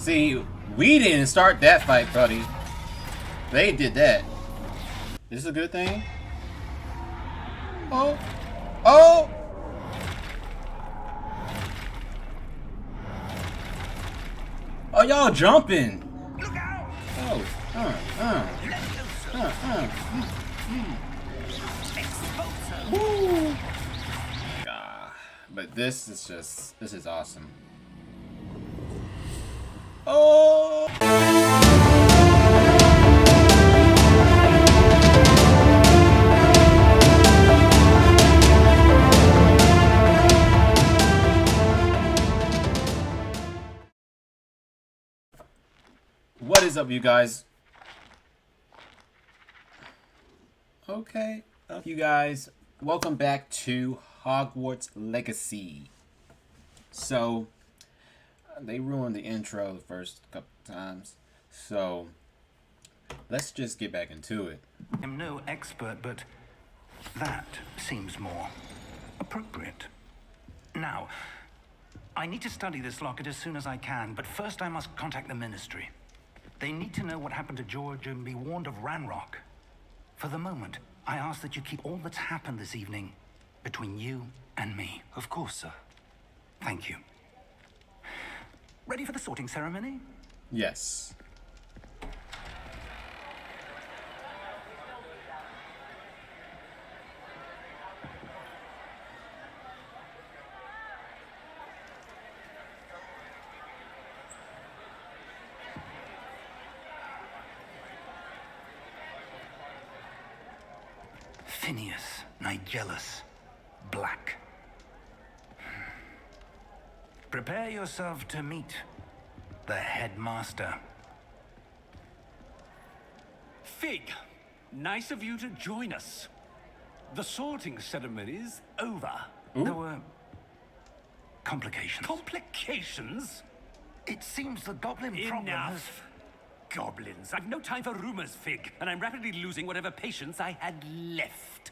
See, we didn't start that fight, buddy. They did that. Is this a good thing? Oh! Oh! Oh, y'all jumping! Look out! Oh, Woo. But this is awesome. Oh! What is up, you guys? Okay, you guys, welcome back to Hogwarts Legacy. So, they ruined the intro the first couple times, so let's just get back into it. I'm no expert, but that seems more appropriate. Now, I need to study this locket as soon as I can, but first I must contact the Ministry. They need to know what happened to George and be warned of Ranrock. For the moment, I ask that you keep all that's happened this evening between you and me. Of course, sir. Thank you. Ready for the sorting ceremony? Yes. Phineas, Nigellus, Black. Prepare yourself to meet the headmaster. Fig, nice of you to join us. The sorting ceremony's over. There were complications. Complications? It seems the goblin problem has... Enough. Goblins. I've no time for rumors, Fig, and I'm rapidly losing whatever patience I had left.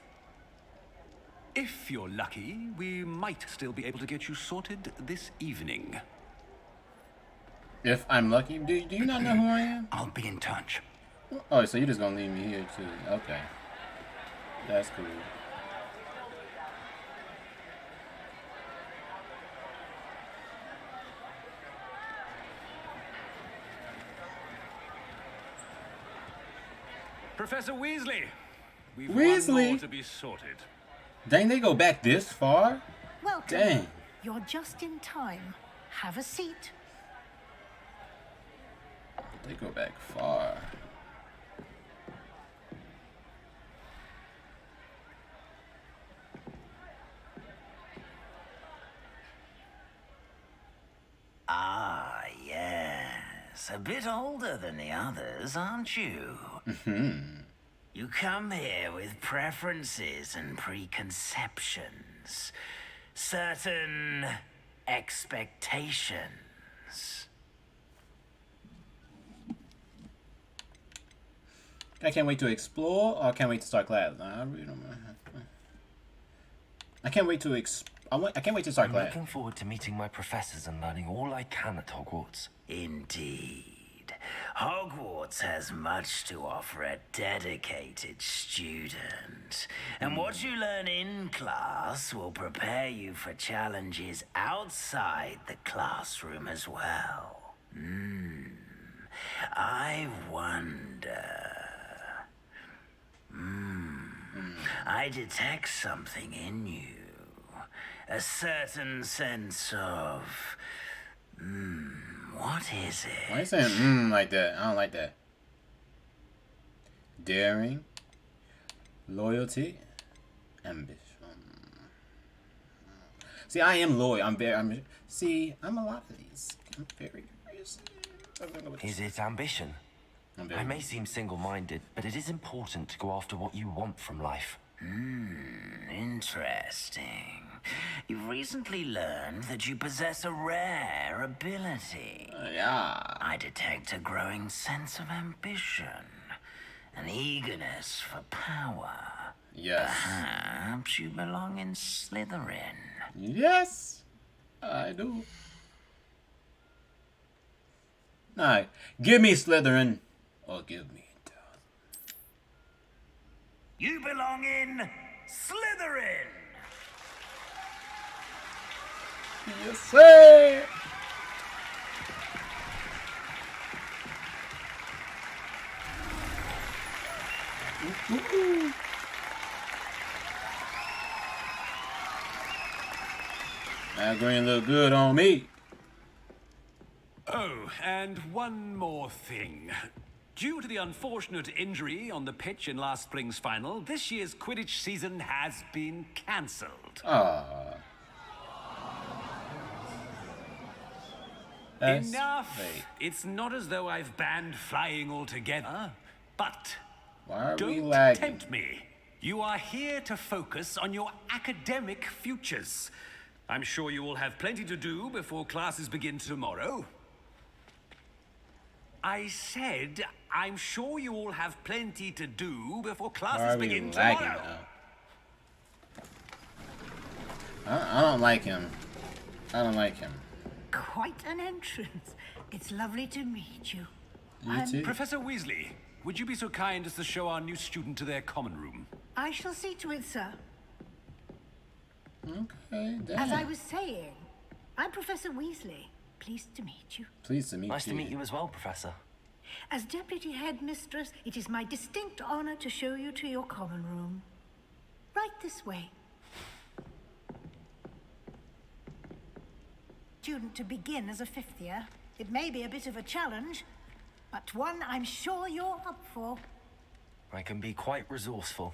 If you're lucky, we might still be able to get you sorted this evening. If I'm lucky, do you not know who I am? I'll be in touch. Oh, so you're just gonna leave me here too? Okay, that's cool. Professor Weasley, we've Weasley? one more to be sorted. Dang, they go back this far? Welcome. Dang. You're just in time. Have a seat. They go back far. Ah, yes. A bit older than the others, aren't you? You come here with preferences and preconceptions. Certain expectations. I can't wait to explore, or I can't wait to start class. I really don't know. I can't wait to I can't wait to start I'm class. looking forward to meeting my professors and learning all I can at Hogwarts. Indeed. Hogwarts has much to offer a dedicated student. And what you learn in class will prepare you for challenges outside the classroom as well. I wonder... I detect something in you. A certain sense of... what is it? Why are you saying like that? I don't like that. Daring, loyalty, ambition. See, I am loyal. I'm a lot of these. I'm very curious. Is it ambition? I may seem single-minded, but it is important to go after what you want from life. Interesting. You've recently learned that you possess a rare ability. Yeah. I detect a growing sense of ambition, an eagerness for power. Yes. Perhaps you belong in Slytherin. Yes, I do. Nah, give me Slytherin, or give me death. You belong in Slytherin! Yes, sir. That green look good on me. Oh, and one more thing. Due to the unfortunate injury on the pitch in last spring's final, this year's Quidditch season has been cancelled. Enough! Wait, It's not as though I've banned flying altogether, but why are we don't lagging? tempt me. You are here to focus on your academic futures. I'm sure you will have plenty to do before classes begin tomorrow. I said, I'm sure you all have plenty to do before Why classes are we begin lagging tomorrow. now? I don't like him. I don't like him. Quite an entrance. It's lovely to meet you. You too. Professor Weasley, would you be so kind as to show our new student to their common room? I shall see to it, sir. Okay, As I damn. was saying, I'm Professor Weasley. Pleased to meet you. Pleased to meet Nice you. to meet you as well, Professor. As Deputy Headmistress, it is my distinct honor to show you to your common room. Right this way. Student to begin as a fifth year. It may be a bit of a challenge, but one I'm sure you're up for. I can be quite resourceful.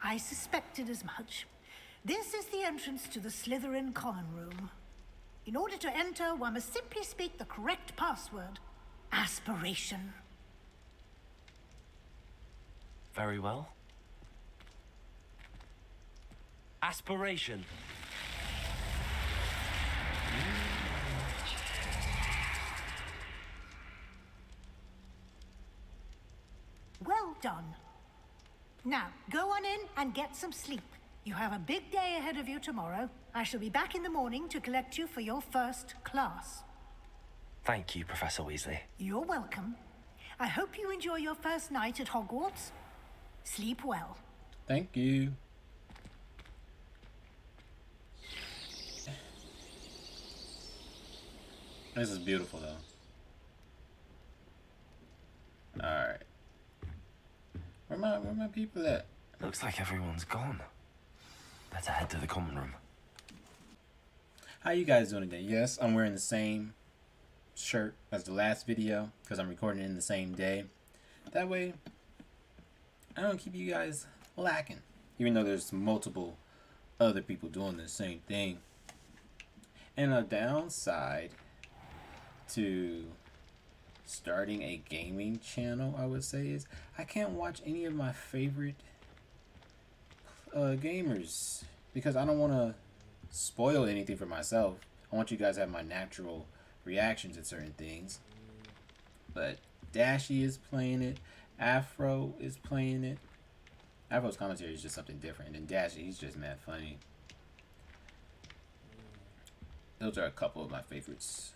I suspected as much. This is the entrance to the Slytherin common room. In order to enter, one must simply speak the correct password. Aspiration. Very well. Aspiration. Well done. Now, go on in and get some sleep. You have a big day ahead of you tomorrow. I shall be back in the morning to collect you for your first class. Thank you, Professor Weasley. You're welcome. I hope you enjoy your first night at Hogwarts. Sleep well. Thank you. This is beautiful, though. All right. Where my people at? Looks like everyone's gone. Better head to the common room. How you guys doing today? Yes, I'm wearing the same shirt as the last video because I'm recording it in the same day. That way, I don't keep you guys lacking. Even though there's multiple other people doing the same thing. And a downside to starting a gaming channel, I would say, is I can't watch any of my favorite gamers because I don't want to spoil anything for myself. I want you guys to have my natural reactions at certain things. But Dashy is playing it. Afro is playing it. Afro's commentary is just something different. And Dashy, he's just mad funny. Those are a couple of my favorites.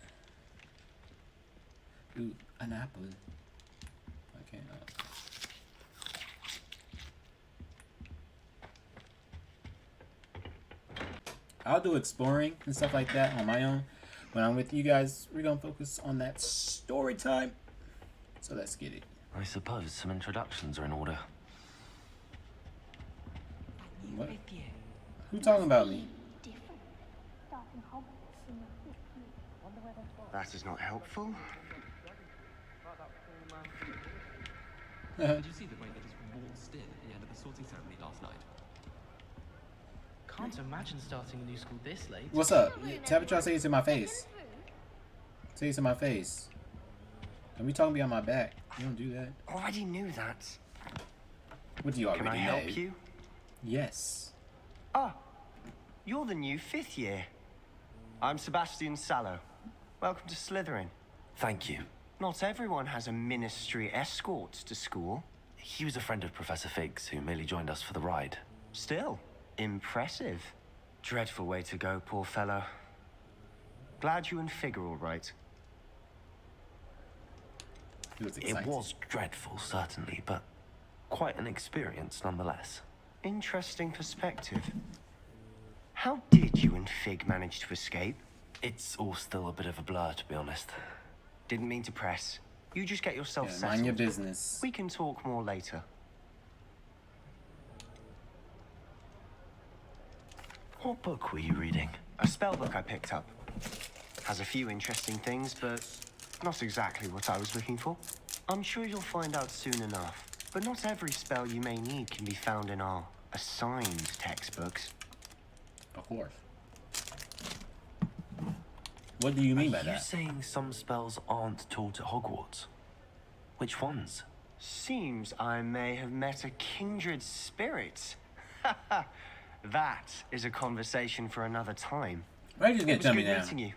Ooh, an apple. I can't. I'll do exploring and stuff like that on my own. When I'm with you guys, we're gonna focus on that story time. So let's get it. I suppose some introductions are in order. What? Who talking about me? That is not helpful. Did you see the way they just waltzed in at the end of the sorting ceremony last night? Can't imagine starting a new school this late. What's up? Tabitha, say it to my face. Say it to my face. Don't be talking behind my back. You don't do that. Already knew that. What do you already Can I know? help you? Yes. Ah, you're the new fifth year. I'm Sebastian Sallow. Welcome to Slytherin. Thank you. Not everyone has a ministry escort to school. He was a friend of Professor Fig's who merely joined us for the ride. Still, impressive. Dreadful way to go, poor fellow. Glad you and Fig are all right. It was It exciting. was dreadful, certainly, but quite an experience nonetheless. Interesting perspective. How did you and Fig manage to escape? It's all still a bit of a blur, to be honest. Didn't mean to press. You just get yourself Yeah, settled. mind your business. We can talk more later. What book were you reading? A spell book I picked up. Has a few interesting things, but not exactly what I was looking for. I'm sure you'll find out soon enough. But not every spell you may need can be found in our assigned textbooks. Of course. What do you mean by Are you that? saying some spells aren't taught at Hogwarts? Which ones? Seems I may have met a kindred spirit. That is a conversation for another time. Why you just It get was tell me good now? meeting you.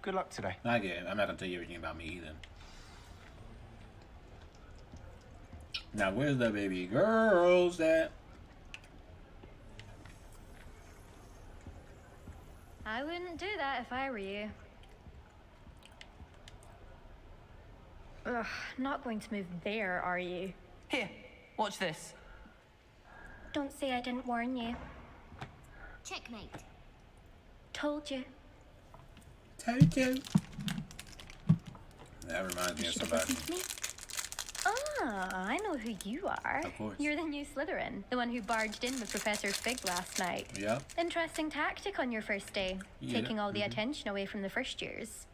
Good luck today. I get it. I'm not gonna tell you everything about me either. Now, where's the baby girls at? I wouldn't do that if I were you. Ugh, not going to move there, are you? Here, watch this. Don't say I didn't warn you. Checkmate. Told you. Toto. That reminds me of Should have somebody. listened to me. Ah, I know who you are. Of course. You're the new Slytherin, the one who barged in with Professor Fig last night. Yep. Interesting tactic on your first day, Yeah. taking all the attention away from the first years.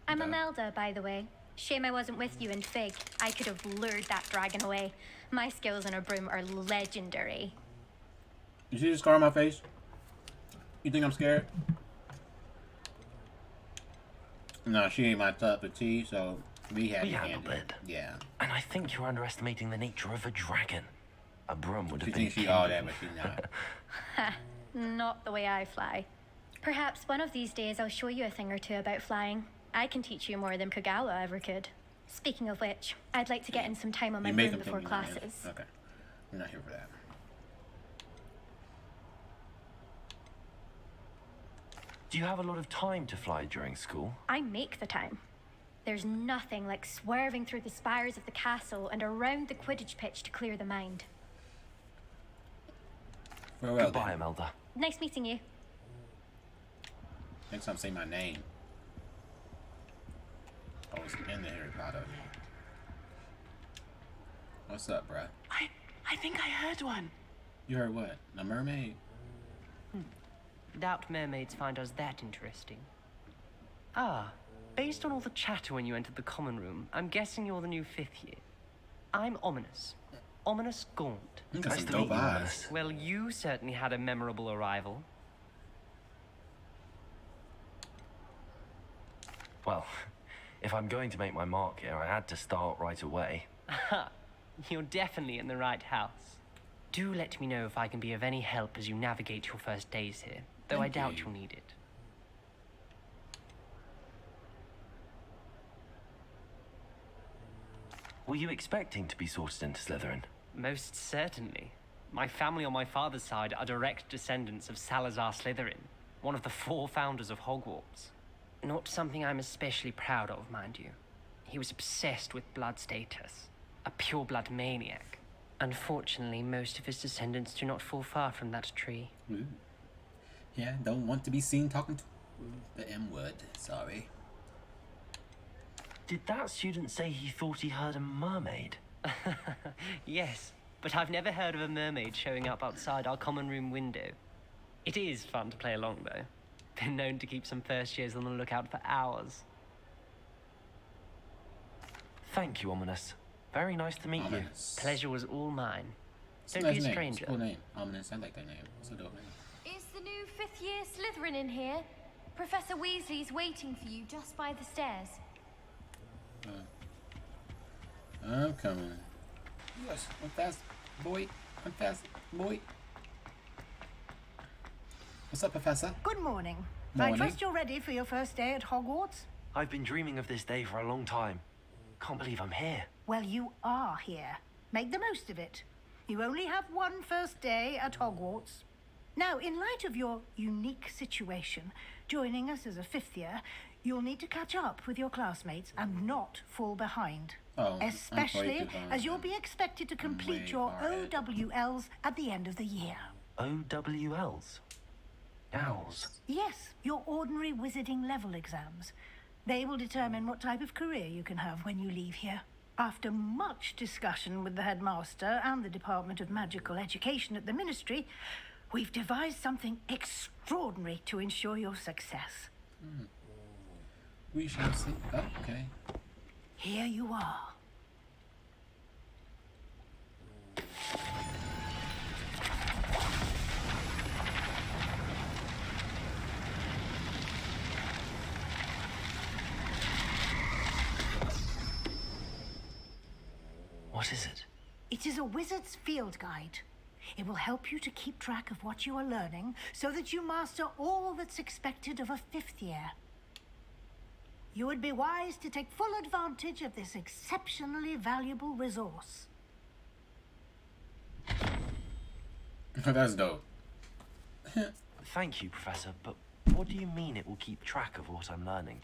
I'm Okay. Imelda, by the way. Shame I wasn't with you in Fig. I could have lured that dragon away. My skills on a broom are legendary. You see the scar on my face? You think I'm scared? No, she ain't my cup of tea, so we had We to handled handle it. Yeah. And I think you're underestimating the nature of a dragon. A broom would She have been thinks she all kindled. that, but she's not. Ha, not the way I fly. Perhaps one of these days I'll show you a thing or two about flying. I can teach you more than Kagawa ever could. Speaking of which, I'd like to get in some time on my You make broom them before think you know, yeah. classes. Okay. We're not here for that. Do you have a lot of time to fly during school? I make the time. There's nothing like swerving through the spires of the castle and around the Quidditch pitch to clear the mind. Farewell, Goodbye, then. Imelda. Nice meeting you. Next time, say my name. Oh, it's in the Harry Potter. What's up, bruh? I think I heard one. You heard what? A mermaid? Doubt mermaids find us that interesting. Ah, based on all the chatter when you entered the common room, I'm guessing you're the new 5th year. I'm Ominous. Ominous Gaunt. You got Nice some to dope meet you, eyes. Ominous. Well, you certainly had a memorable arrival. Well, if I'm going to make my mark here, I had to start right away. Aha, you're definitely in the right house. Do let me know if I can be of any help as you navigate your first days here, though I Thank doubt you. you'll need it. Were you expecting to be sorted into Slytherin? Most certainly. My family on my father's side are direct descendants of Salazar Slytherin, one of the 4 founders of Hogwarts. Not something I'm especially proud of, mind you. He was obsessed with blood status, a pure-blood maniac. Unfortunately, most of his descendants do not fall far from that tree. Ooh. Yeah, don't want to be seen talking to the M word. Sorry. Did that student say he thought he heard a mermaid? Yes, but I've never heard of a mermaid showing up outside our common room window. It is fun to play along, though. Been known to keep some first years on the lookout for hours. Thank you, Ominous. Very nice to meet you. Ominous. Pleasure was all mine. It's a Don't be nice a name. stranger. It's a cool name. Ominous. I like that name. It's a dope name. Is the new 5th year Slytherin in here? Professor Weasley's waiting for you just by the stairs. I'm coming. Yes, I'm fast, boy. I'm fast, boy. What's up, Professor? Good morning. Morning. I trust you're ready for your first day at Hogwarts? I've been dreaming of this day for a long time. Can't believe I'm here. Well, you are here. Make the most of it. You only have one first day at Hogwarts. Now, in light of your unique situation, joining us as a 5th year, you'll need to catch up with your classmates and not fall behind. Oh, especially as you'll be expected to complete your OWLs at the end of the year. OWLs? Owls? Yes, your ordinary wizarding level exams. They will determine what type of career you can have when you leave here. After much discussion with the headmaster and the Department of Magical Education at the Ministry, we've devised something extraordinary to ensure your success. We shall see. Oh, okay. Here you are. What is it? It is a wizard's field guide. It will help you to keep track of what you are learning so that you master all that's expected of a fifth year. You would be wise to take full advantage of this exceptionally valuable resource. That's dope. Thank you, Professor, but what do you mean it will keep track of what I'm learning?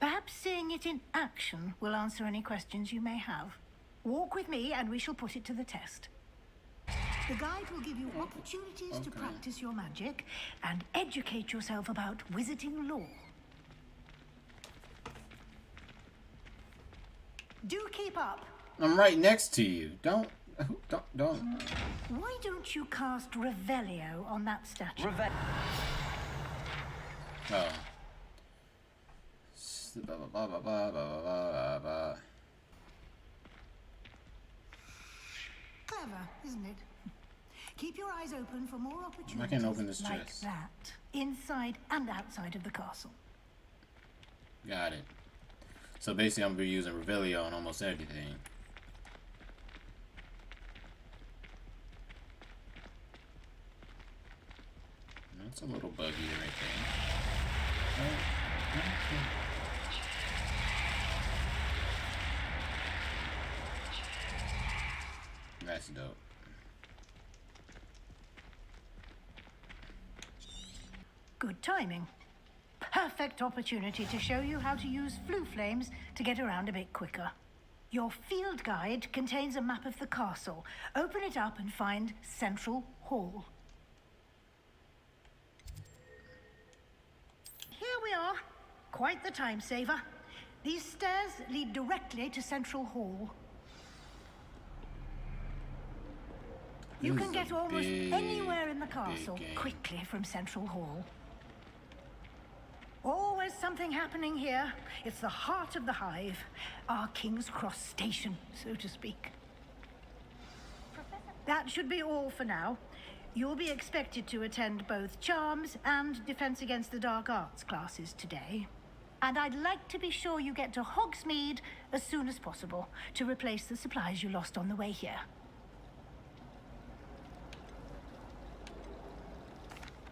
Perhaps seeing it in action will answer any questions you may have. Walk with me and we shall put it to the test. The guide will give you opportunities to practice your magic and educate yourself about wizarding lore. Do keep up. I'm right next to you. Don't. Why don't you cast Revelio on that statue? Oh. Clever, isn't it? Keep your eyes open for more opportunities I can open this like chest. that, inside and outside of the castle. Got it. So basically, I'm gonna be using Revelio on almost everything. That's a little buggy right there. Okay. That's dope. Good timing. Perfect opportunity to show you how to use flue flames to get around a bit quicker. Your field guide contains a map of the castle. Open it up and find Central Hall. Here we are. Quite the time saver. These stairs lead directly to Central Hall. You can get almost anywhere in the castle quickly from Central Hall. Always something happening here. It's the heart of the hive, our King's Cross station, so to speak. That should be all for now. You'll be expected to attend both Charms and Defense Against the Dark Arts classes today. And I'd like to be sure you get to Hogsmeade as soon as possible to replace the supplies you lost on the way here.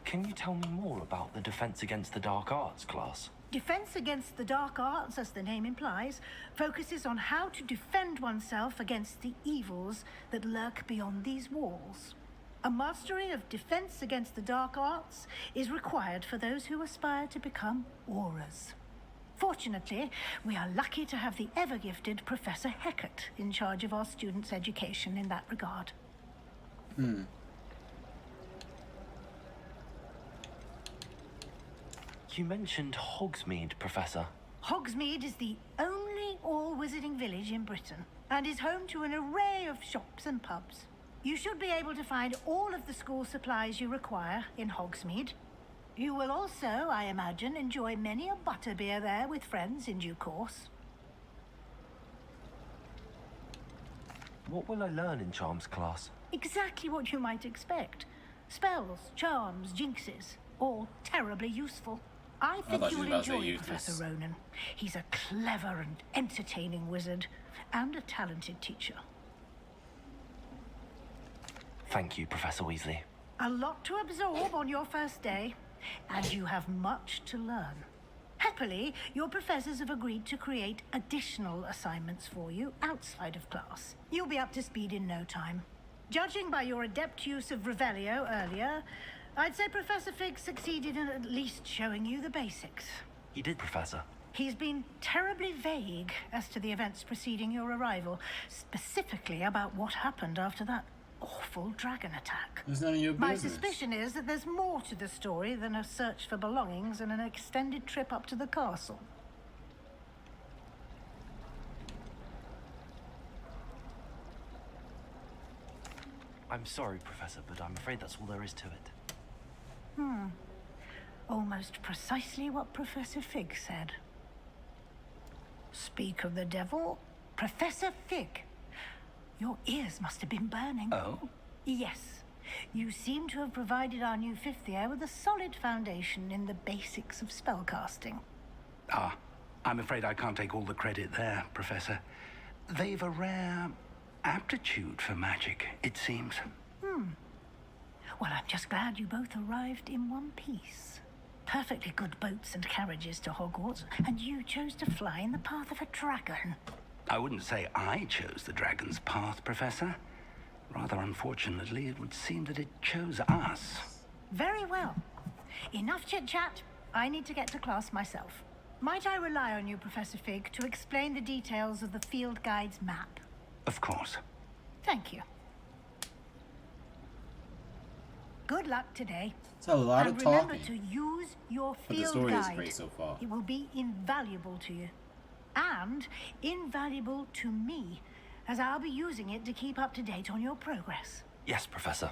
Can you tell me more about the Defense Against the Dark Arts class? Defense Against the Dark Arts, as the name implies, focuses on how to defend oneself against the evils that lurk beyond these walls. A mastery of Defense Against the Dark Arts is required for those who aspire to become auras. Fortunately, we are lucky to have the ever-gifted Professor Hecat in charge of our students' education in that regard. You mentioned Hogsmeade, Professor. Hogsmeade is the only all-wizarding village in Britain and is home to an array of shops and pubs. You should be able to find all of the school supplies you require in Hogsmeade. You will also, I imagine, enjoy many a butterbeer there with friends in due course. What will I learn in Charms class? Exactly what you might expect. Spells, charms, jinxes, all terribly useful. I think you will enjoy Professor Ronan. He's a clever and entertaining wizard, and a talented teacher. Thank you, Professor Weasley. A lot to absorb on your first day, and you have much to learn. Happily, your professors have agreed to create additional assignments for you outside of class. You'll be up to speed in no time. Judging by your adept use of Revelio earlier, I'd say Professor Fig succeeded in at least showing you the basics. He did, Professor. He's been terribly vague as to the events preceding your arrival, specifically about what happened after that awful dragon attack. It's none of your business. My suspicion is that there's more to the story than a search for belongings and an extended trip up to the castle. I'm sorry, Professor, but I'm afraid that's all there is to it. Almost precisely what Professor Fig said. Speak of the devil, Professor Fig. Your ears must have been burning. Oh? Yes. You seem to have provided our new fifth year with a solid foundation in the basics of spellcasting. Ah, I'm afraid I can't take all the credit there, Professor. They've a rare aptitude for magic, it seems. Well, I'm just glad you both arrived in one piece. Perfectly good boats and carriages to Hogwarts, and you chose to fly in the path of a dragon. I wouldn't say I chose the dragon's path, Professor. Rather unfortunately, it would seem that it chose us. Very well. Enough chit-chat. I need to get to class myself. Might I rely on you, Professor Fig, to explain the details of the field guide's map? Of course. Thank you. Good luck today. It's a lot of and remember talking. to use your But the field story is guide. great so far. It will be invaluable to you. And invaluable to me, as I'll be using it to keep up to date on your progress. Yes, Professor.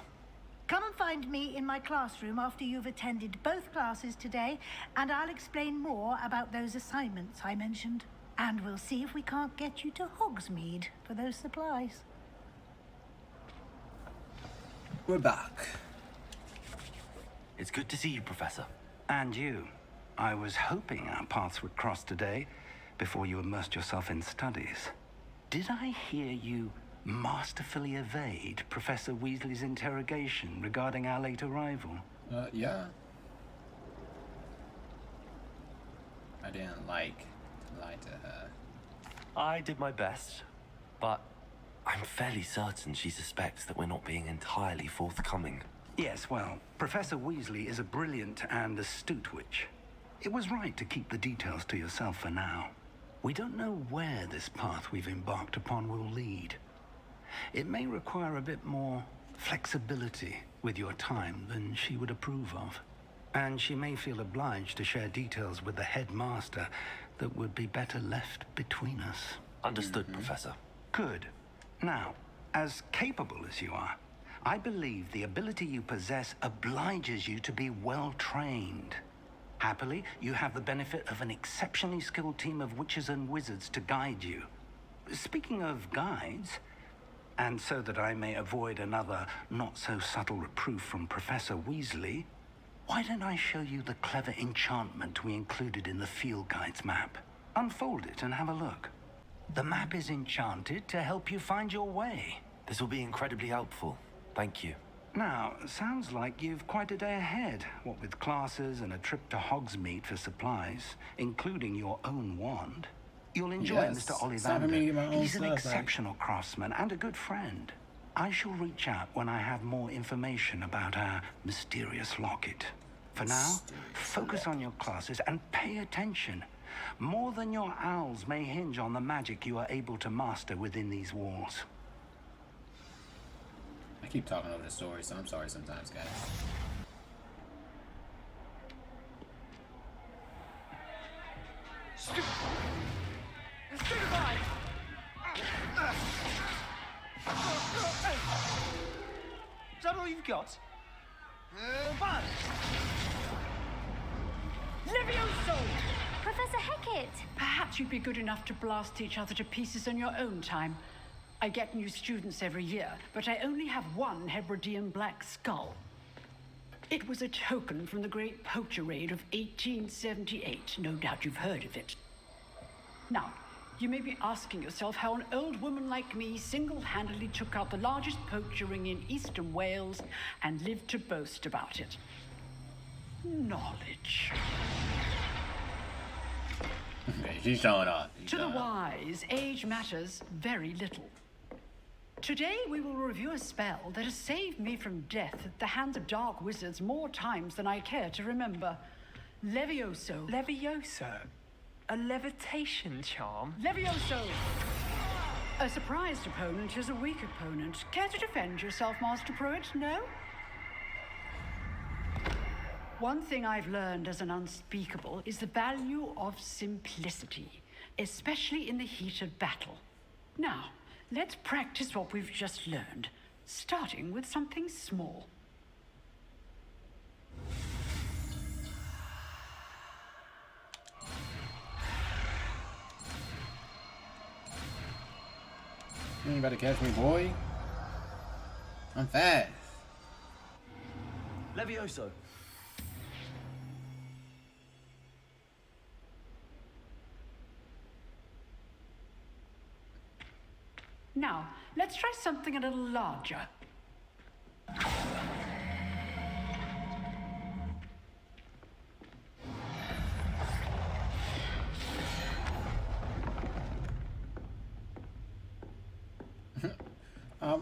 Come and find me in my classroom after you've attended both classes today, and I'll explain more about those assignments I mentioned. And we'll see if we can't get you to Hogsmeade for those supplies. We're back. It's good to see you, Professor. And you. I was hoping our paths would cross today before you immersed yourself in studies. Did I hear you masterfully evade Professor Weasley's interrogation regarding our late arrival? Yeah. I didn't lie to her. I did my best, but I'm fairly certain she suspects that we're not being entirely forthcoming. Yes, well, Professor Weasley is a brilliant and astute witch. It was right to keep the details to yourself for now. We don't know where this path we've embarked upon will lead. It may require a bit more flexibility with your time than she would approve of. And she may feel obliged to share details with the headmaster that would be better left between us. Understood, Professor. Good. Now, as capable as you are, I believe the ability you possess obliges you to be well trained. Happily, you have the benefit of an exceptionally skilled team of witches and wizards to guide you. Speaking of guides, and so that I may avoid another not-so-subtle reproof from Professor Weasley, why don't I show you the clever enchantment we included in the field guide's map? Unfold it and have a look. The map is enchanted to help you find your way. This will be incredibly helpful. Thank you. Now, sounds like you've quite a day ahead, what with classes and a trip to Hogsmeade for supplies, including your own wand. You'll enjoy Yes. Mr. It's time for me to get my Ollivander. own He's an stuff, exceptional craftsman and a good friend. I shall reach out when I have more information about our mysterious locket. For now, focus on your classes and pay attention. More than your owls may hinge on the magic you are able to master within these walls. I keep talking over the story, so I'm sorry sometimes, guys. Is that all you've got? One! Levioso! Professor Hecat! Perhaps you'd be good enough to blast each other to pieces on your own time. I get new students every year, but I only have one Hebridean black skull. It was a token from the Great Poacher Raid of 1878. No doubt you've heard of it. Now, you may be asking yourself how an old woman like me single-handedly took out the largest poacher ring in eastern Wales and lived to boast about it. Knowledge. Okay, she's showing off. To the wise, age matters very little. Today we will review a spell that has saved me from death at the hands of dark wizards more times than I care to remember. Levioso. Levioso? A levitation charm? Levioso! A surprised opponent is a weak opponent. Care to defend yourself, Master Pruitt? No? One thing I've learned as an unspeakable is the value of simplicity, especially in the heat of battle. Now, let's practice what we've just learned, starting with something small. You ain't about to catch me, boy. I'm fast. Levioso. Now, let's try something a little larger.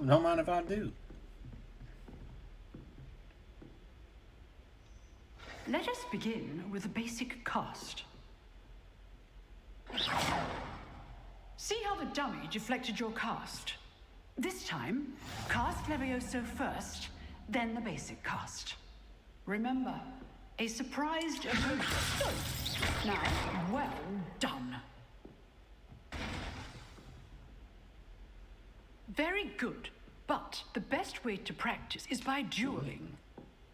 Don't mind if I do. Let us begin with a basic cast. See how the dummy deflected your cast? This time, cast Levioso first, then the basic cast. Remember, a surprised opponent. Now, well done. Very good, but the best way to practice is by dueling.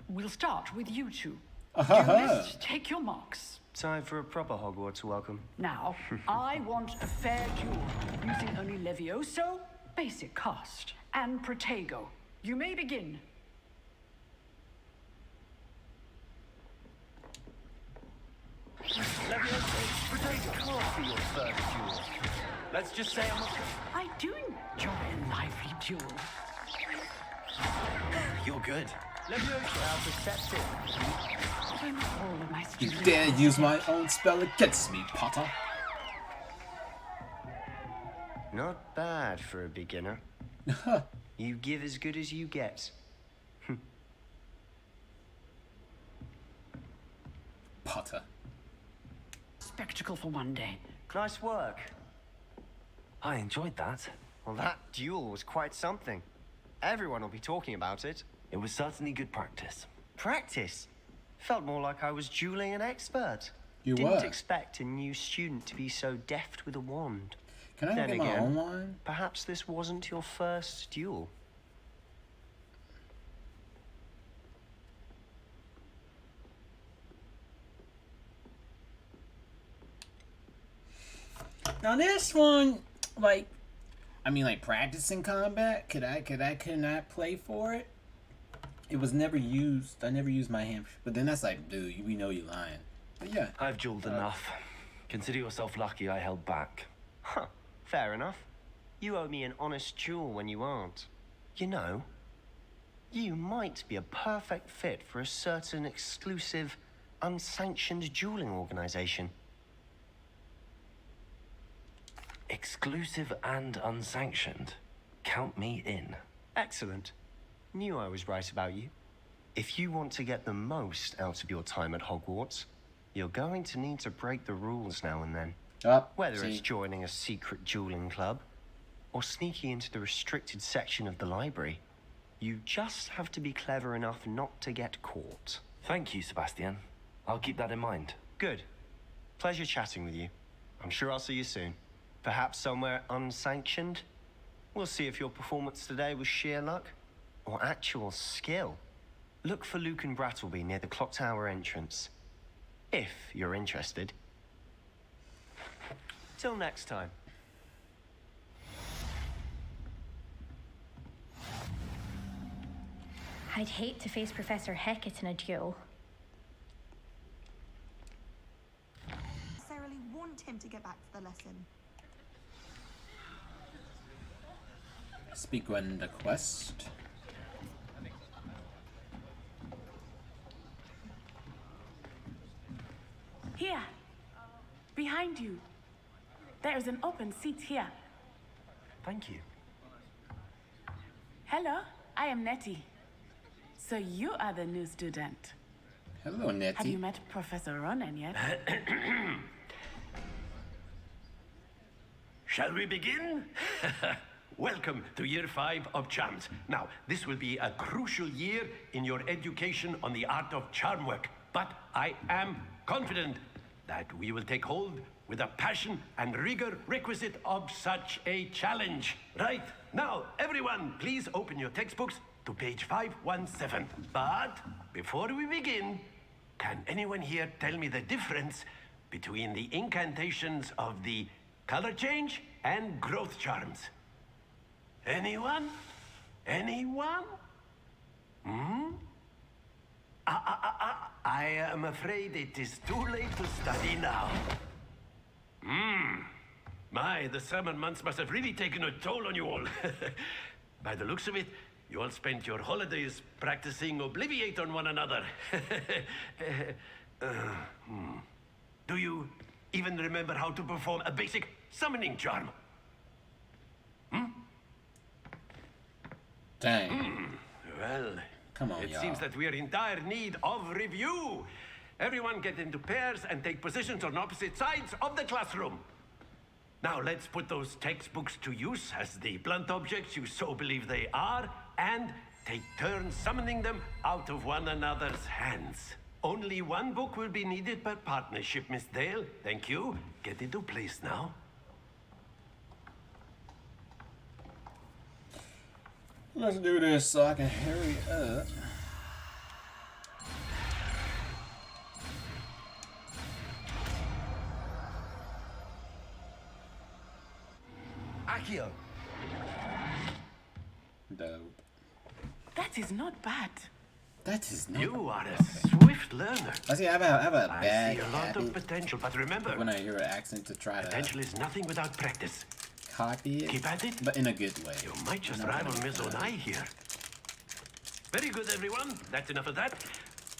We'll start with you two. Duelists, take your marks. Time for a proper Hogwarts welcome. Now, I want a fair duel, using only Levioso, basic cast, and Protego. You may begin. Levioso, Protego can't be your first duel. Let's just say I do enjoy a lively duel. You're good. Levioso, how perceptive. All of my You students dare use my own spell against me, Potter. Not bad for a beginner. You give as good as you get. Potter. Spectacle for one day. Nice work. I enjoyed that. Well, that duel was quite something. Everyone will be talking about it. It was certainly good practice. Practice? Felt more like I was dueling an expert. You Didn't were. expect a new student to be so deft with a wand. Can I Then get my again, own line? perhaps this wasn't your first duel. Now this one, like, I mean, like practicing combat. Could not play for it? It was never used. I never used my hand. But then that's like, dude, we know you're lying. But yeah. I've dueled enough. Consider yourself lucky I held back. Huh, fair enough. You owe me an honest duel when you aren't. You know, you might be a perfect fit for a certain exclusive, unsanctioned dueling organization. Exclusive and unsanctioned. Count me in. Excellent. Knew I was right about you. If you want to get the most out of your time at Hogwarts, you're going to need to break the rules now and then. Whether it's joining a secret dueling club or sneaking into the restricted section of the library, you just have to be clever enough not to get caught. Thank you, Sebastian. I'll keep that in mind. Good. Pleasure chatting with you. I'm sure I'll see you soon. Perhaps somewhere unsanctioned? We'll see if your performance today was sheer luck or actual skill. Look for Luke and Brattleby near the clock tower entrance, if you're interested. Till next time. I'd hate to face Professor Hecat in a duel. Necessarily want him to get back to the lesson. Speak when the quest. Here, behind you. There is an open seat here. Thank you. Hello, I am Nettie. So you are the new student. Hello, Nettie. Have you met Professor Ronan yet? Shall we begin? Welcome to year 5 of charms. Now, this will be a crucial year in your education on the art of charm work. But I am confident that we will take hold with the passion and rigor requisite of such a challenge. Right, now, everyone, please open your textbooks to page 517. But before we begin, can anyone here tell me the difference between the incantations of the color change and growth charms? Anyone? Anyone? Hmm? I am afraid it is too late to study now. My, the summer months must have really taken a toll on you all. By the looks of it, you all spent your holidays practicing Obliviate on one another. Do you even remember how to perform a basic summoning charm? Dang. Well, come on, it y'all. seems that we are in dire need of review. Everyone get into pairs and take positions on opposite sides of the classroom. Now let's put those textbooks to use as the blunt objects you so believe they are, and take turns summoning them out of one another's hands. Only one book will be needed per partnership, Miss Dale. Thank you. Get into place now. Let's do this so I can hurry up. Accio. Dope. That is not bad. That is not. You are a swift learner. I see. I have a I bad see a lot habit of potential, but remember, when I hear an accent to try to potential is nothing without practice. copy it. Keep at it, but in a good way. You might just Not rival gonna- Miss Onai here. Very good, everyone. That's enough of that.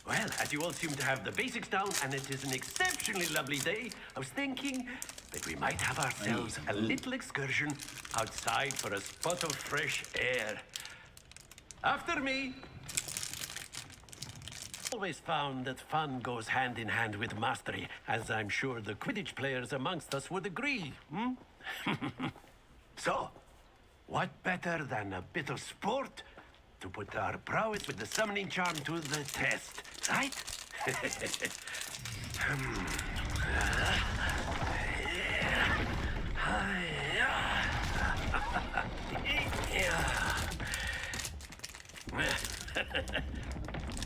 Well, as you all seem to have the basics down, and it is an exceptionally lovely day, I was thinking that we might have ourselves a little excursion outside for a spot of fresh air. After me. Always found that fun goes hand in hand with mastery, as I'm sure the Quidditch players amongst us would agree. So, what better than a bit of sport to put our prowess with the summoning charm to the test, right?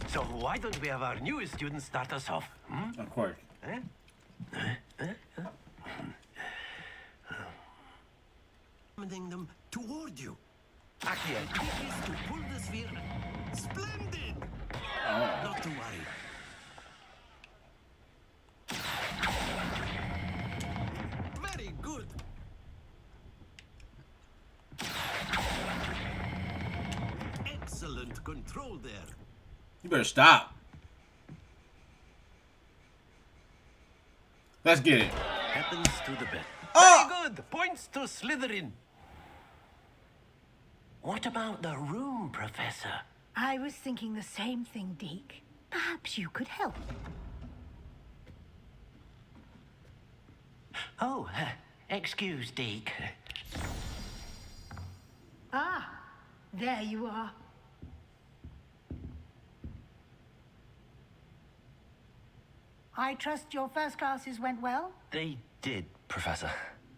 So why don't we have our newest student start us off? Of course. Summoning them toward you. Accio. To pull the sphere. Splendid! Not to worry. Very good. Excellent control there. You better stop. Let's get it. Happens to the best. Oh! Very good. Points to Slytherin. What about the room, Professor? I was thinking the same thing, Deke. Perhaps you could help. Oh, excuse, Deke. Ah, there you are. I trust your first classes went well? They did, Professor.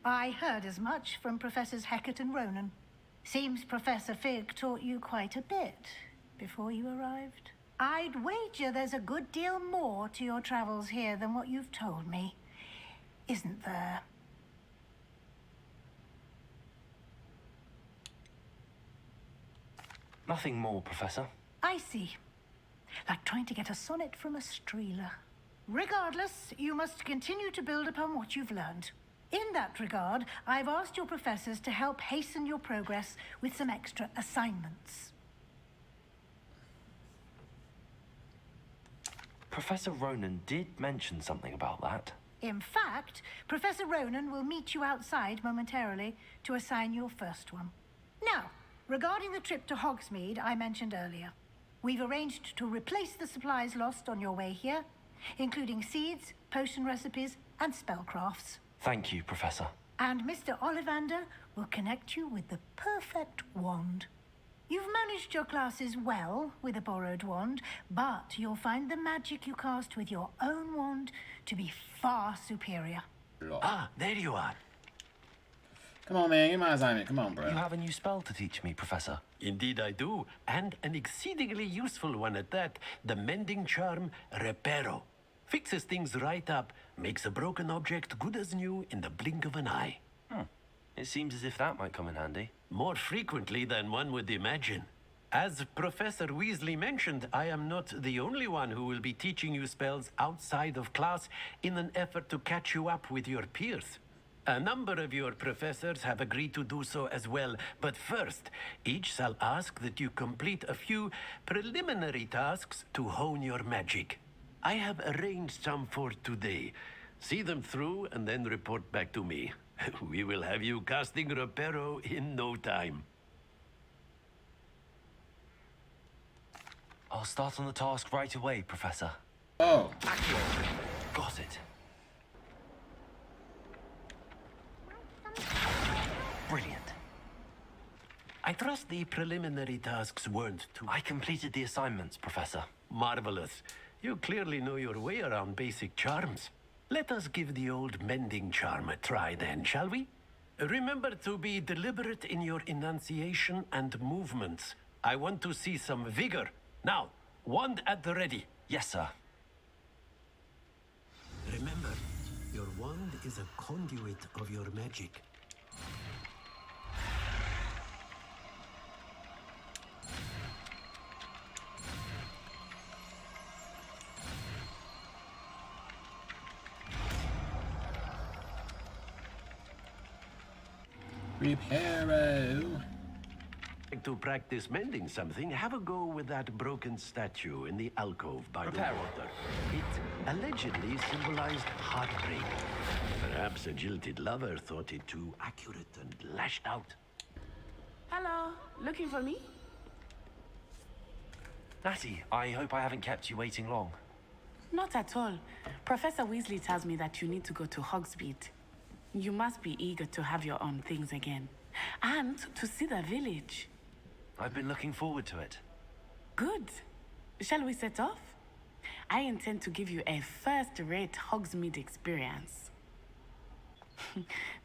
I heard as much from Professors Hecat and Ronan. Seems Professor Fig taught you quite a bit before you arrived. I'd wager there's a good deal more to your travels here than what you've told me. Isn't there? Nothing more, Professor. I see. Like trying to get a sonnet from a streeler. Regardless, you must continue to build upon what you've learned. In that regard, I've asked your professors to help hasten your progress with some extra assignments. Professor Ronan did mention something about that. In fact, Professor Ronan will meet you outside momentarily to assign your first one. Now, regarding the trip to Hogsmeade I mentioned earlier, we've arranged to replace the supplies lost on your way here, including seeds, potion recipes, and spellcrafts. Thank you, Professor. And Mr. Ollivander will connect you with the perfect wand. You've managed your classes well with a borrowed wand, but you'll find the magic you cast with your own wand to be far superior. Ah, there you are. Come on, man. Give my assignment. Come on, bro. You have a new spell to teach me, Professor. Indeed I do, and an exceedingly useful one at that. The mending charm, Reparo. Fixes things right up, makes a broken object good as new in the blink of an eye. It seems as if that might come in handy. More frequently than one would imagine. As Professor Weasley mentioned, I am not the only one who will be teaching you spells outside of class in an effort to catch you up with your peers. A number of your professors have agreed to do so as well, but first, each shall ask that you complete a few preliminary tasks to hone your magic. I have arranged some for today. See them through and then report back to me. We will have you casting Reparo in no time. I'll start on the task right away, Professor. Oh. Got it. Brilliant. I trust the preliminary tasks weren't too... I completed the assignments, Professor. Marvelous. You clearly know your way around basic charms. Let us give the old mending charm a try then, shall we? Remember to be deliberate in your enunciation and movements. I want to see some vigor. Now, wand at the ready. Yes, sir. Remember, your wand is a conduit of your magic. Reparo. To practice mending something, have a go with that broken statue in the alcove by the water. It allegedly symbolized heartbreak. Perhaps a jilted lover thought it too accurate and lashed out. Hello, looking for me? Natty, I hope I haven't kept you waiting long. Not at all. Professor Weasley tells me that you need to go to Hogsmeade. You must be eager to have your own things again. And to see the village. I've been looking forward to it. Good. Shall we set off? I intend to give you a first-rate Hogsmeade experience.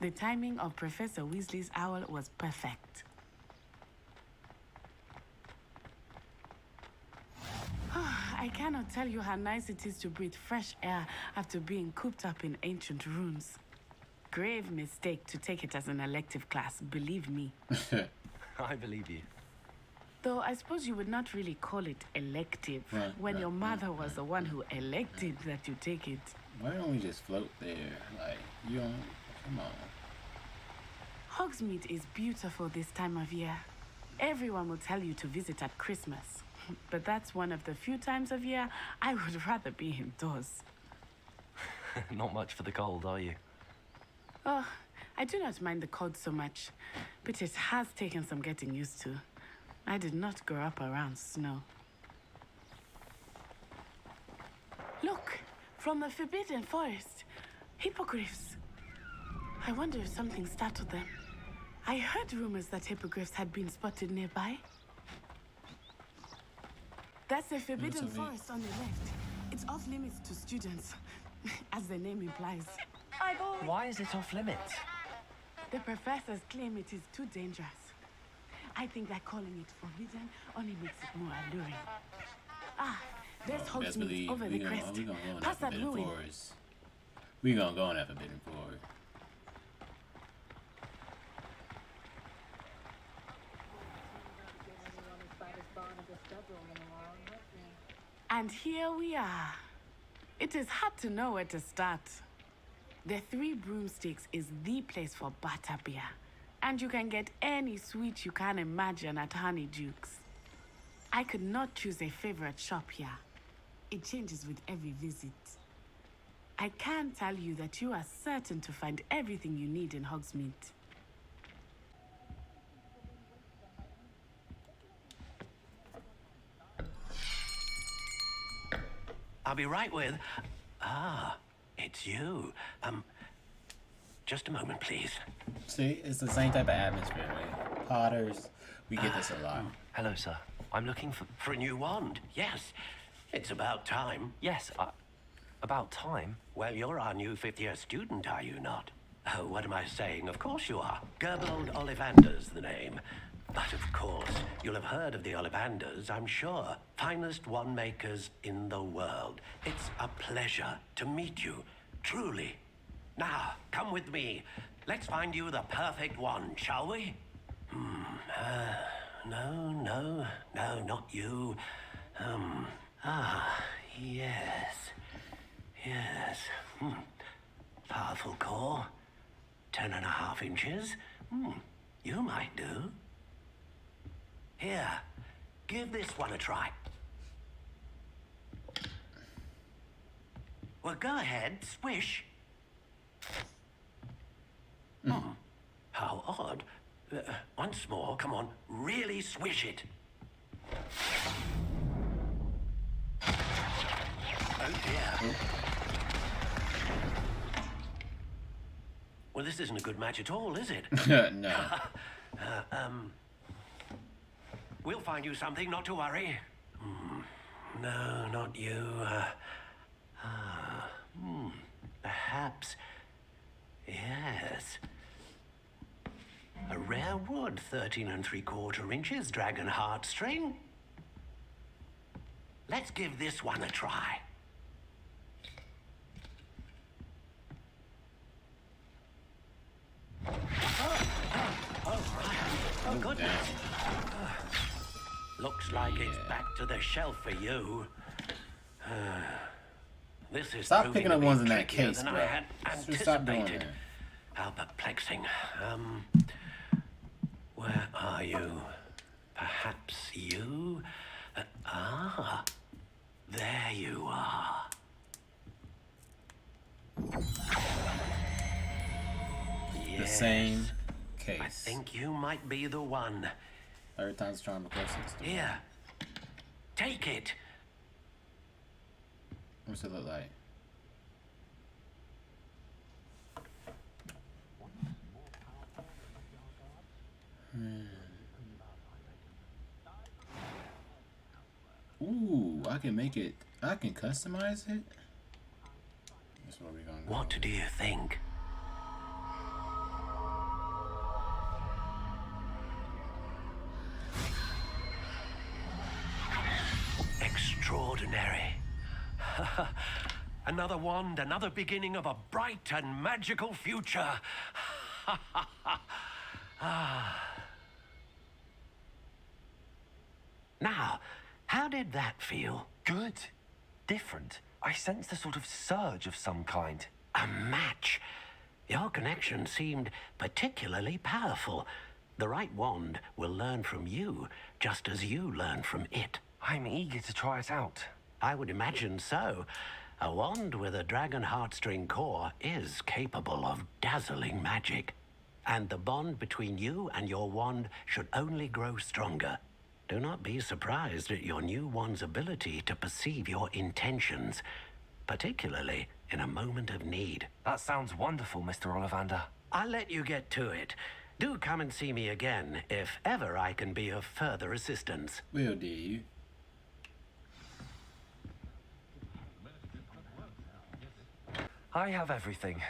The timing of Professor Weasley's owl was perfect. I cannot tell you how nice it is to breathe fresh air after being cooped up in ancient rooms. Grave mistake to take it as an elective class, believe me. I believe you. Though I suppose you would not really call it elective when your mother was the one who elected that you take it. Why don't we just float there? Like, you don't... Come on. Hogsmeade is beautiful this time of year. Everyone will tell you to visit at Christmas. But that's one of the few times of year I would rather be indoors. Not much for the cold, are you? Oh, I do not mind the cold so much, but it has taken some getting used to. I did not grow up around snow. Look, from the Forbidden Forest, hippogriffs. I wonder if something startled them. I heard rumors that hippogriffs had been spotted nearby. That's the Forbidden Forest on the left. It's off limits to students, as the name implies. Why is it off limits? The professors claim it is too dangerous. I think that calling it forbidden only makes it more alluring. Ah, there's Hogsmeade over the crest. Pass that ruin. We gonna go on that Forbidden Forest. And here we are. It is hard to know where to start. The Three Broomsticks is the place for butterbeer. And you can get any sweet you can imagine at Honeyduke's. I could not choose a favorite shop here. It changes with every visit. I can tell you that you are certain to find everything you need in Hogsmeade. I'll be right with... Ah, it's you. just a moment, please. See, it's the same type of atmosphere, right? Potters, we get this a lot. Hello, sir. I'm looking for... For a new wand, yes. It's about time. Yes, about time? Well, you're our new fifth-year student, are you not? Oh, what am I saying? Of course you are. Gerbold Ollivander's the name. But of course, you'll have heard of the Ollivanders, I'm sure. Finest wand makers in the world. It's a pleasure to meet you, truly. Now, come with me. Let's find you the perfect wand, shall we? No, not you. Yes. Powerful core. 10.5 inches. You might do. Here, give this one a try. Well, go ahead, swish. How odd. Once more, come on, really swish it. Oh dear. Well, this isn't a good match at all, is it? No. We'll find you something, not to worry. No, not you. Perhaps. Yes. A rare wood, 13 3/4 inches, dragon heartstring. Let's give this one a try. Oh, goodness. Looks like it's back to the shelf for you. This is Stop picking up ones in that trickier case, than bro. I had Just stop doing anticipated. that. How perplexing. Where are you? Perhaps you? There you are. The same case. I think you might be the one. Third time's charm, of course. Here. Take it. What's it look like? Ooh, I can make it. I can customize it. That's where we gonna go. What do you think? Extraordinary. Another wand, another beginning of a bright and magical future. Now, how did that feel? Good. Different. I sensed a sort of surge of some kind. A match. Your connection seemed particularly powerful. The right wand will learn from you, just as you learn from it. I'm eager to try it out. I would imagine so. A wand with a dragon heartstring core is capable of dazzling magic. And the bond between you and your wand should only grow stronger. Do not be surprised at your new wand's ability to perceive your intentions, particularly in a moment of need. That sounds wonderful, Mr. Ollivander. I'll let you get to it. Do come and see me again if ever I can be of further assistance. Will do. I have everything.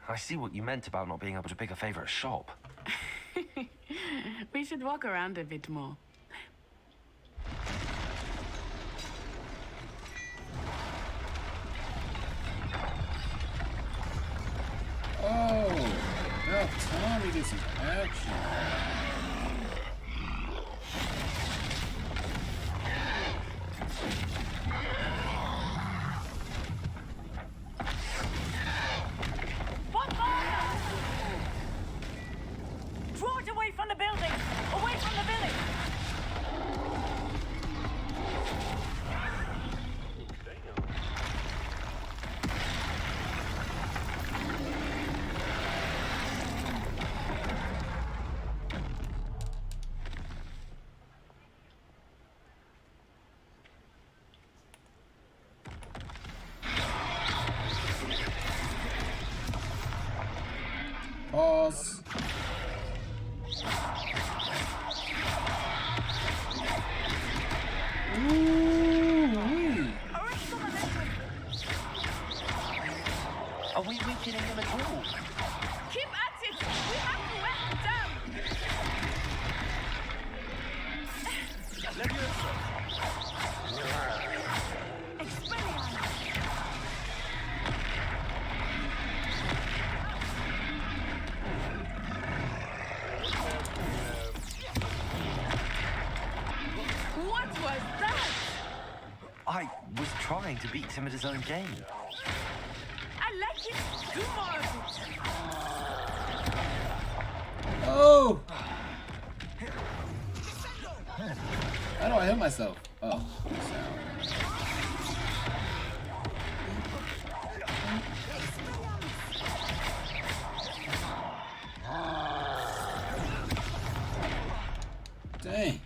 I see what you meant about not being able to pick a favorite shop. We should walk around a bit more. Oh, now time to get some action. Draw it away from the building! Away from the village! Pause. Ooh. Are we weakening him at all? Keep at it! We have to wear him down! What was that? I was trying to beat him at his own game. I like it. Do more of it. Oh! How do I hit myself? Oh, dang.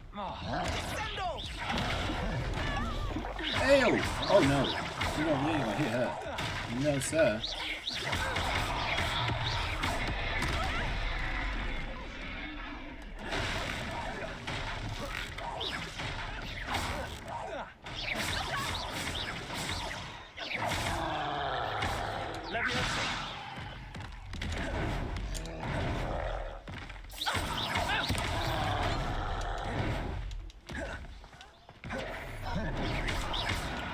Ew! Oh no. You ain't gonna hit her. No, sir.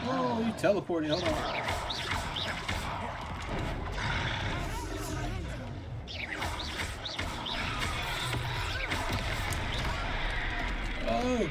Oh, you teleported. Hold on. Oh.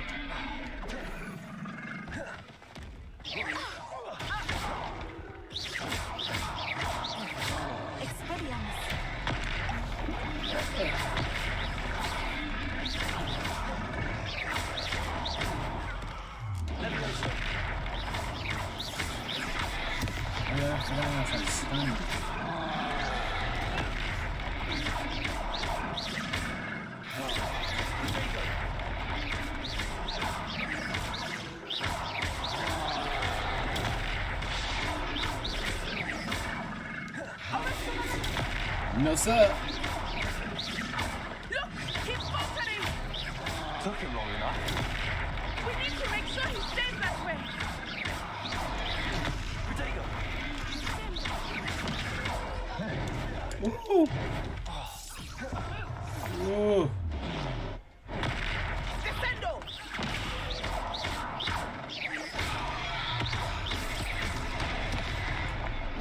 No, sir. Look! He's faltering! Took him long enough. We need to make sure he stays that way! Ooh. Ooh. Descendo!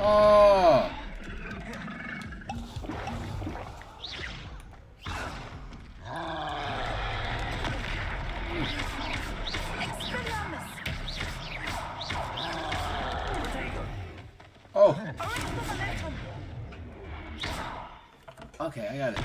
Oh. Oh. Okay, I got it.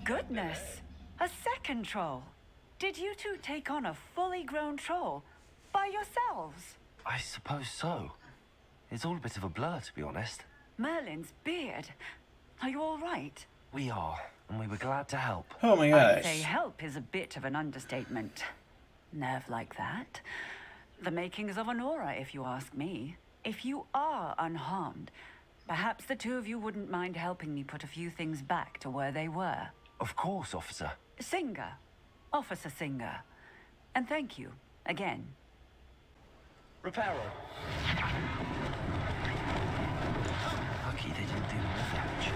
Goodness! A second troll. Did you two take on a fully grown troll by yourselves? I suppose so. It's all a bit of a blur, to be honest. Merlin's beard. Are you all right? We are, and we were glad to help. Oh my I'd gosh. say help is a bit of an understatement. Nerve like that. The makings of an aura, if you ask me. If you are unharmed, perhaps the two of you wouldn't mind helping me put a few things back to where they were. Of course, officer. Singer. Officer Singer. And thank you, again. Reparo. Lucky they didn't do more damage.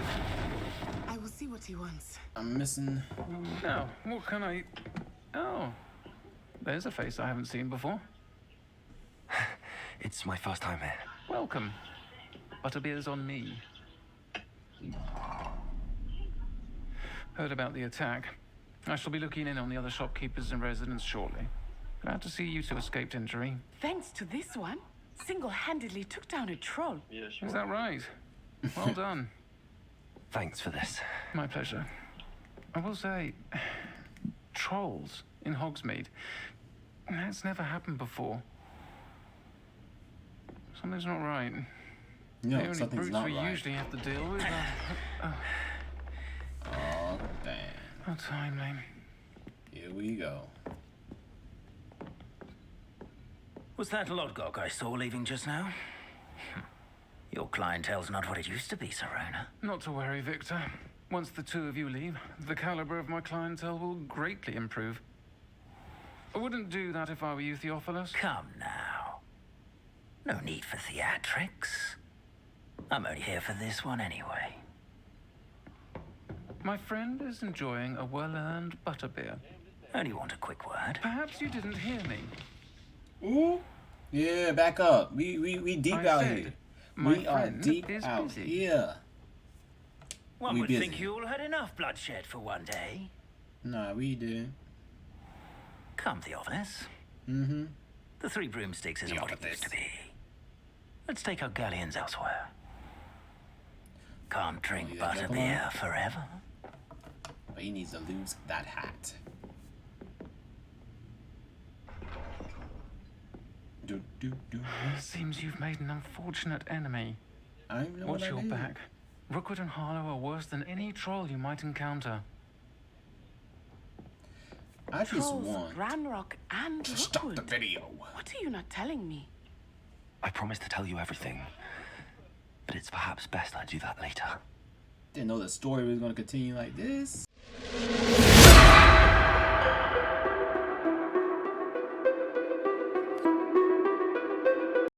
I will see what he wants. I'm missing. Now, what can I... Oh, there's a face I haven't seen before. It's my first time here. Welcome. Butterbeer's on me. Heard about the attack. I shall be looking in on the other shopkeepers and residents shortly. Glad to see you two escaped injury. Thanks to this one, single-handedly took down a troll. Yeah, sure. Is that right? Well done. Thanks for this. My pleasure. I will say, trolls in Hogsmeade. That's never happened before. Something's not right. No, the only something's brutes not we right. usually have to deal with are... Oh, damn. How timely. Here we go. Was that Lodgok I saw leaving just now? Your clientele's not what it used to be, Serona. Not to worry, Victor. Once the two of you leave, the caliber of my clientele will greatly improve. I wouldn't do that if I were you, Theophilus. Come now. No need for theatrics. I'm only here for this one anyway. My friend is enjoying a well-earned butterbeer. Only want a quick word. Perhaps you didn't hear me. Ooh. Yeah, back up. We deep I out said, here. my We are friend deep is out busy. here. One We would busy. think you all had enough bloodshed for one day. Nah, we do. Come, Theophilus. Mm-hmm. The Three Broomsticks isn't what it used to be. Let's take our galleons elsewhere. Can't drink yeah, butterbeer forever. But he needs to lose that hat. Seems you've made an unfortunate enemy. I don't know Watch what I your did. back. Rookwood and Harlow are worse than any troll you might encounter. I just Trolls, want Ranrock, and to stop the Rookwood. video. What are you not telling me? I promised to tell you everything, but it's perhaps best I do that later. Didn't know the story was going to continue like this.